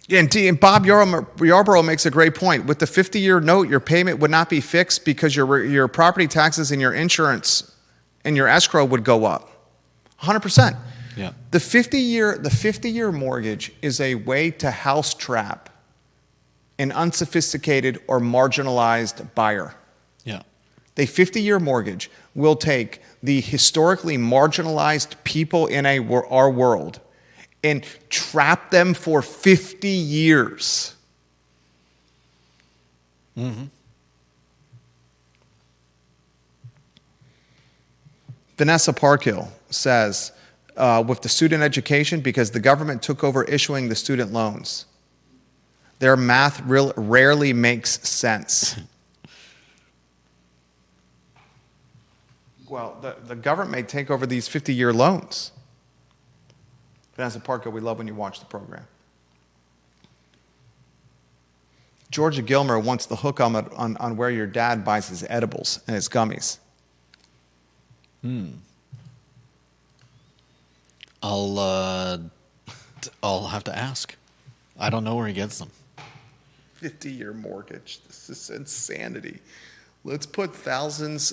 Yeah, and Bob Yarborough makes a great point. With the 50-year note, your payment would not be fixed because your property taxes and your insurance and your escrow would go up. 100%. Yeah. The 50-year mortgage is a way to house trap an unsophisticated or marginalized buyer. Yeah. The 50-year mortgage will take the historically marginalized people in our world and trap them for 50 years. Mm-hmm. Vanessa Parkhill says, with the student education, because the government took over issuing the student loans, their math rarely makes sense. Well, the government may take over these 50-year loans. Vanessa Parker, we love when you watch the program. Georgia Gilmer wants the hook on where your dad buys his edibles and his gummies. I'll have to ask. I don't know where he gets them. 50-year mortgage. This is insanity. Let's put thousands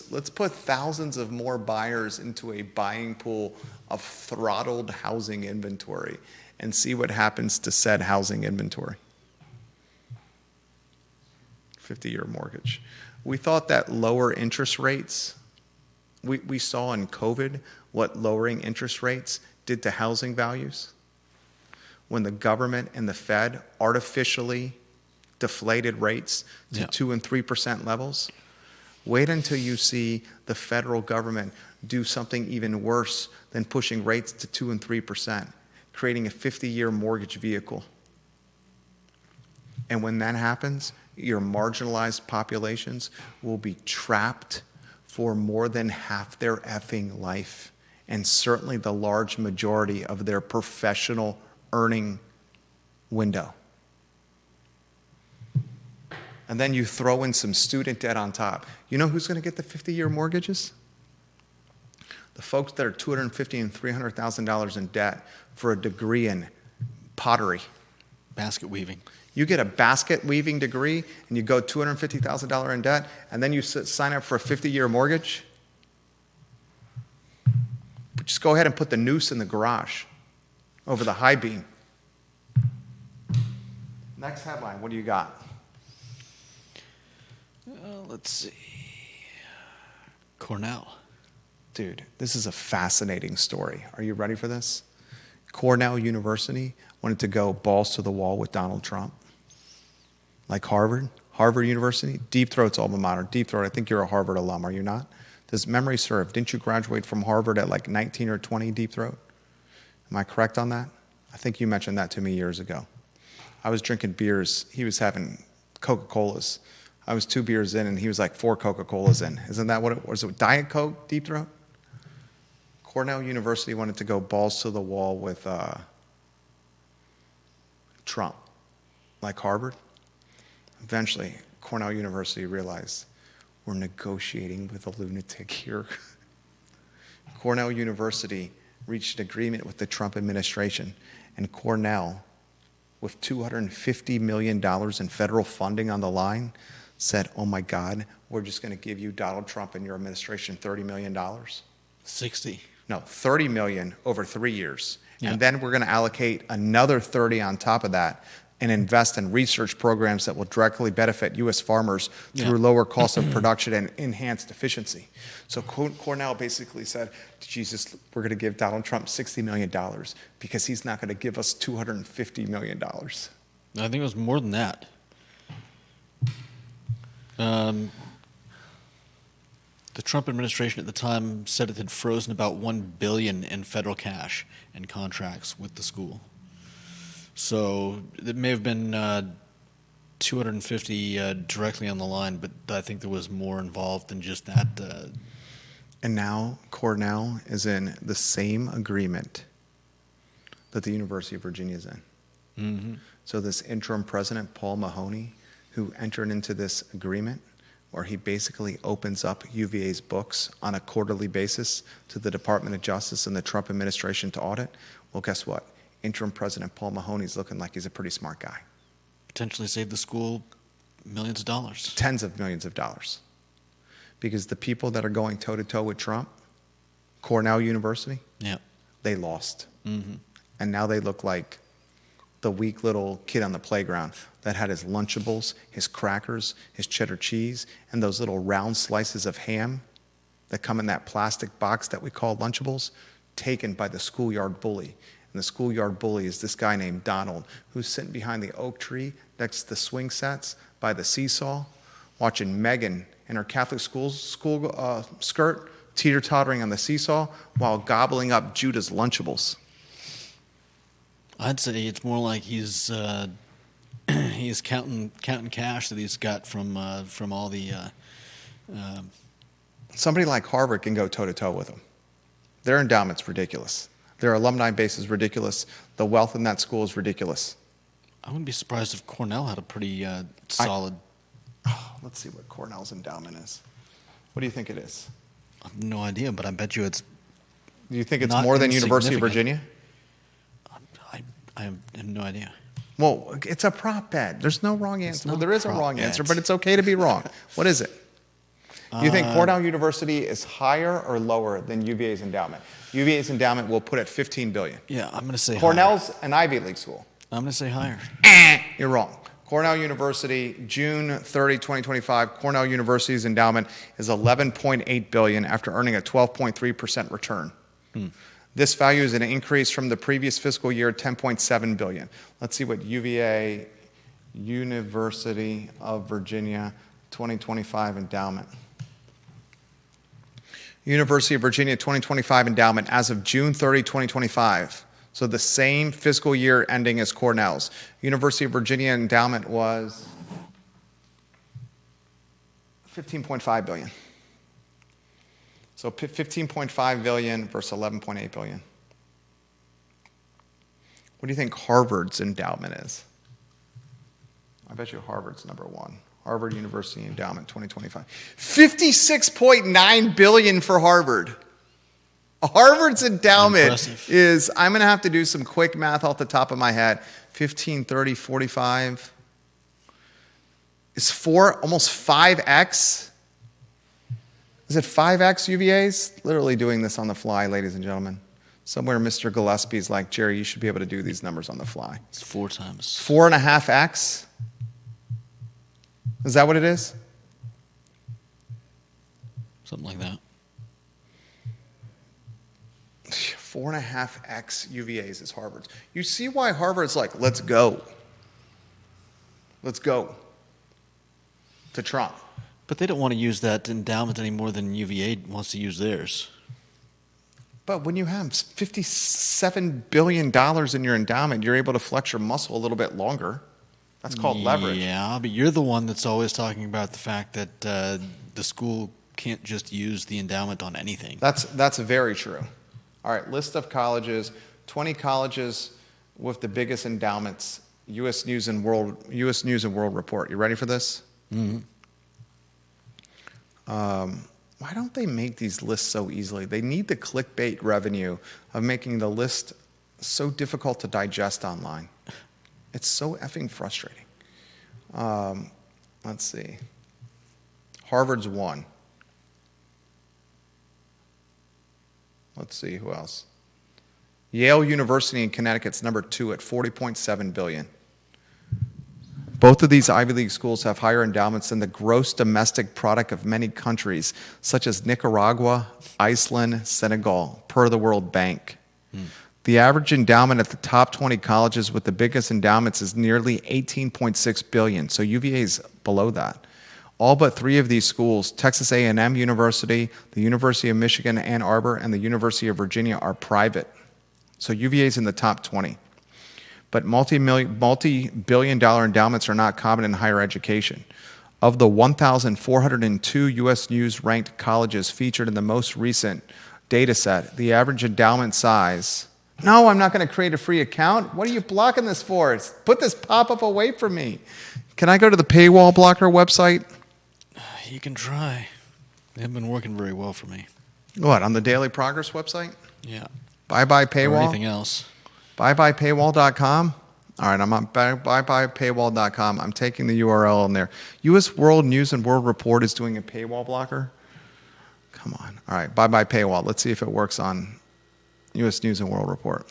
of more buyers into a buying pool of throttled housing inventory and see what happens to said housing inventory. 50-year mortgage. We thought that lower interest rates, we saw in COVID what lowering interest rates did to housing values when the government and the Fed artificially deflated rates to 2 and 3% levels. Wait until you see the federal government do something even worse than pushing rates to 2 and 3%, creating a 50-year mortgage vehicle. And when that happens, your marginalized populations will be trapped for more than half their effing life, and certainly the large majority of their professional earning window. And then you throw in some student debt on top. You know who's going to get the 50-year mortgages? The folks that are $250,000 and $300,000 in debt for a degree in pottery. Basket weaving. You get a basket weaving degree and you go $250,000 in debt, and then you sign up for a 50-year mortgage. Just go ahead and put the noose in the garage over the high beam. Next headline, what do you got? Let's see. Cornell. Dude, this is a fascinating story. Are you ready for this? Cornell University wanted to go balls to the wall with Donald Trump. Like Harvard University, Deep Throat's alma mater. Deep Throat, I think you're a Harvard alum, are you not? Does memory serve? Didn't you graduate from Harvard at like 19 or 20, Deep Throat? Am I correct on that? I think you mentioned that to me years ago. I was drinking beers. He was having Coca-Colas. I was 2 beers in, and he was like 4 Coca-Colas in. Isn't that what it was? It Diet Coke, Deep Throat? Cornell University wanted to go balls to the wall with Trump, like Harvard. Eventually, Cornell University realized we're negotiating with a lunatic here. Cornell University reached an agreement with the Trump administration, and Cornell, with $250 million in federal funding on the line, said, oh my God, we're just going to give you, Donald Trump and your administration, $30 million. 60. No, $30 million over 3 years. Yeah. And then we're going to allocate another 30 on top of that and invest in research programs that will directly benefit U.S. farmers through lower cost of production and enhanced efficiency. So Cornell basically said, Jesus, we're going to give Donald Trump $60 million because he's not going to give us $250 million. I think it was more than that. The Trump administration at the time said it had frozen about $1 billion in federal cash and contracts with the school. So it may have been 250 directly on the line, but I think there was more involved than just that. And now Cornell is in the same agreement that the University of Virginia is in. Mm-hmm. So this interim president, Paul Mahoney, who entered into this agreement where he basically opens up UVA's books on a quarterly basis to the Department of Justice and the Trump administration to audit, well, guess what? Interim President Paul Mahoney's looking like he's a pretty smart guy. Potentially save the school millions of dollars. Tens of millions of dollars. Because the people that are going toe-to-toe with Trump, Cornell University, Yeah. they lost. Mm-hmm. And now they look like the weak little kid on the playground that had his Lunchables, his crackers, his cheddar cheese, and those little round slices of ham that come in that plastic box that we call Lunchables, taken by the schoolyard bully. And the schoolyard bully is this guy named Donald, who's sitting behind the oak tree next to the swing sets by the seesaw, watching Megan in her Catholic school skirt teeter-tottering on the seesaw while gobbling up Judah's Lunchables. I'd say it's more like he's counting cash that he's got from all the. Somebody like Harvard can go toe-to-toe with him. Their endowment's ridiculous. Their alumni base is ridiculous. The wealth in that school is ridiculous. I wouldn't be surprised if Cornell had a pretty solid. Let's see what Cornell's endowment is. What do you think it is? I have no idea, but I bet you it's. Do you think it's Not more than University of insignificant. Virginia? I have no idea. Well, it's a prop bet. There's no wrong answer. Well, not there is a prop wrong bet. answer, but it's okay to be wrong. What is it? You think Cornell University is higher or lower than UVA's endowment? UVA's endowment will put at $15 billion. Yeah, I'm going to say Cornell's higher. an Ivy League school. I'm going to say higher. You're wrong. Cornell University, June 30, 2025, Cornell University's endowment is $11.8 billion after earning a 12.3% return. This value is an increase from the previous fiscal year, $10.7 billion. Let's see what UVA, University of Virginia, 2025 endowment. University of Virginia 2025 endowment as of June 30, 2025. So the same fiscal year ending as Cornell's. University of Virginia endowment was $15.5 billion. So $15.5 billion versus $11.8 billion. What do you think Harvard's endowment is? I bet you Harvard's number one. Harvard University Endowment 2025. $56.9 billion for Harvard. Harvard's endowment Impressive. is, I'm going to have to do some quick math off the top of my head. 15, 30, 45 is almost 5x. Is it 5x UVA's? Literally doing this on the fly, ladies and gentlemen. Somewhere Mr. Gillespie's like, Jerry, you should be able to do these numbers on the fly. It's 4 times. 4.5x? Is that what it is? Something like that. 4.5x UVA's is Harvard's. You see why Harvard's like, let's go. Let's go to Trump. But they don't want to use that endowment any more than UVA wants to use theirs. But when you have $57 billion in your endowment, you're able to flex your muscle a little bit longer. That's called leverage. Yeah, but you're the one that's always talking about the fact that the school can't just use the endowment on anything. That's very true. All right, list of colleges, 20 colleges with the biggest endowments, U.S. News and World Report. You ready for this? Mm-hmm. Why don't they make these lists so easily? They need the clickbait revenue of making the list so difficult to digest online. It's so effing frustrating. Let's see. Harvard's 1. Let's see, who else? Yale University in Connecticut's number 2 at $40.7 billion. Both of these Ivy League schools have higher endowments than the gross domestic product of many countries, such as Nicaragua, Iceland, Senegal, per the World Bank. The average endowment at the top 20 colleges with the biggest endowments is nearly $18.6 billion, so UVA is below that. All but 3 of these schools, Texas A&M University, the University of Michigan, Ann Arbor, and the University of Virginia, are private. So UVA is in the top 20. but multi-billion dollar endowments are not common in higher education. Of the 1,402 U.S. News ranked colleges featured in the most recent data set, the average endowment size... No, I'm not going to create a free account. What are you blocking this for? Put this pop-up away from me. Can I go to the paywall blocker website? You can try. They haven't been working very well for me. What, on the Daily Progress website? Yeah. Bye-bye paywall? Or anything else. Buybypaywall.com? All right, I'm on buybypaywall.com. I'm taking the URL in there. U.S. World News and World Report is doing a paywall blocker? Come on. All right, bye-bye paywall. Let's see if it works on U.S. News and World Report.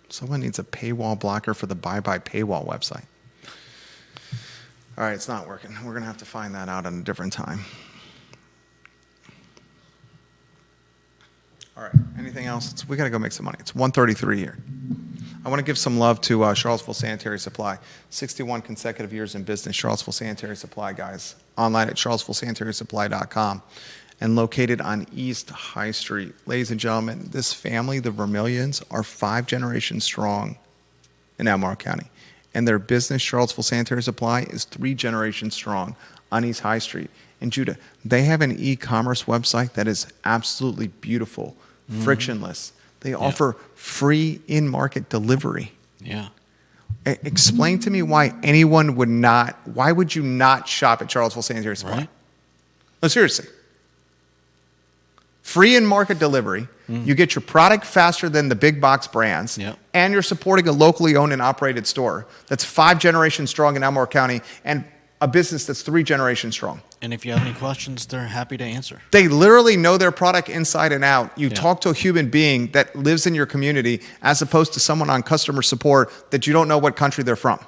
Someone needs a paywall blocker for the bye-bye paywall website. All right, it's not working. We're going to have to find that out at a different time. All right, anything else? We got to go make some money. It's 1:33 here. I want to give some love to Charlottesville Sanitary Supply. 61 consecutive years in business, Charlottesville Sanitary Supply, guys. Online at charlottesvillesanitarysupply.com and located on East High Street. Ladies and gentlemen, this family, the Vermillions, are 5 generations strong in Albemarle County. And their business, Charlottesville Sanitary Supply, is 3 generations strong on East High Street. In Judah, they have an e-commerce website that is absolutely beautiful, frictionless. They offer free in-market delivery. Yeah. Explain to me why anyone would not, why would you not shop at Charlottesville Sanitary Supply? Right. No, seriously. Free in-market delivery. You get your product faster than the big box brands. Yep. And you're supporting a locally owned and operated store that's 5 generations strong in Albemarle County and a business that's 3 generations strong. And if you have any questions, they're happy to answer. They literally know their product inside and out. You Yeah. talk to a human being that lives in your community as opposed to someone on customer support that you don't know what country they're from.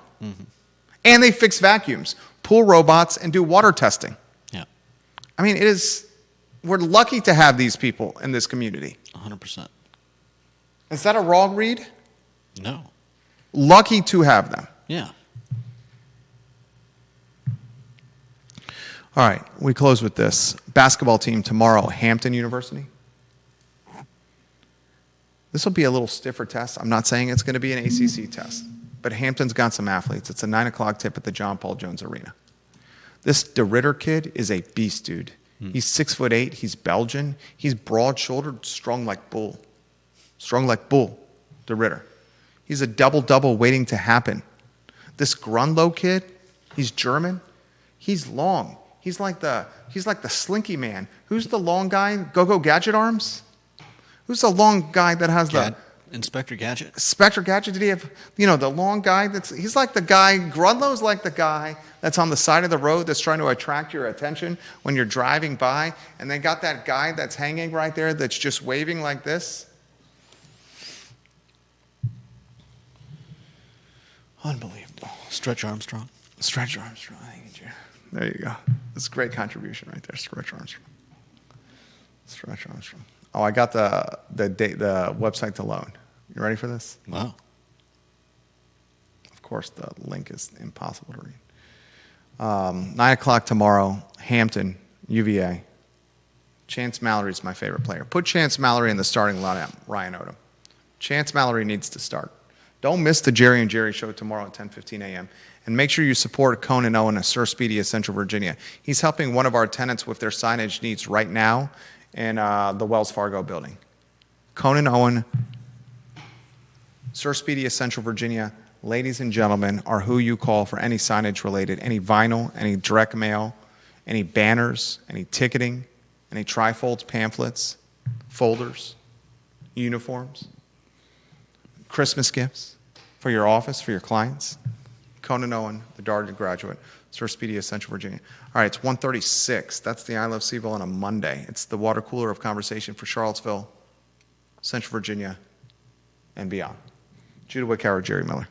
And they fix vacuums, pull robots, and do water testing. Yeah. I mean, we're lucky to have these people in this community. 100%. Is that a wrong read? No. Lucky to have them. Yeah. All right, we close with this. Basketball team tomorrow, Hampton University. This will be a little stiffer test. I'm not saying it's going to be an ACC test, but Hampton's got some athletes. It's a 9 o'clock tip at the John Paul Jones Arena. This DeRitter kid is a beast, dude. He's 6'8". He's Belgian. He's broad-shouldered, strong like bull. Strong like bull, DeRitter. He's a double-double waiting to happen. This Grunlow kid, he's German. He's long. He's like the Slinky Man. Who's the long guy? Go-Go Gadget Arms? Who's the long guy that has Inspector Gadget? Inspector Gadget? Did he have, the long guy he's like the guy, Grunlow's like the guy that's on the side of the road that's trying to attract your attention when you're driving by, and they got that guy that's hanging right there that's just waving like this. Unbelievable. Stretch Armstrong. Stretch Armstrong. Thank you. There you go. That's a great contribution right there, Stretch Armstrong. Stretch Armstrong. Oh, I got the website to loan. You ready for this? Wow. Of course, the link is impossible to read. 9 o'clock tomorrow, Hampton, UVA. Chance Mallory is my favorite player. Put Chance Mallory in the starting lineup, Ryan Odom. Chance Mallory needs to start. Don't miss the Jerry and Jerry show tomorrow at 10:15 a.m. And make sure you support Conan Owen of Sir Speedy of Central Virginia. He's helping one of our tenants with their signage needs right now in the Wells Fargo building. Conan Owen, Sir Speedy of Central Virginia, ladies and gentlemen, are who you call for any signage related, any vinyl, any direct mail, any banners, any ticketing, any trifolds, pamphlets, folders, uniforms, Christmas gifts for your office, for your clients. Conan Owen, the Darden graduate, Sir Speedy of Central Virginia. All right, it's 1:36. That's the I Love CVille on a Monday. It's the water cooler of conversation for Charlottesville, Central Virginia, and beyond. Judah Wickower, Jerry Miller.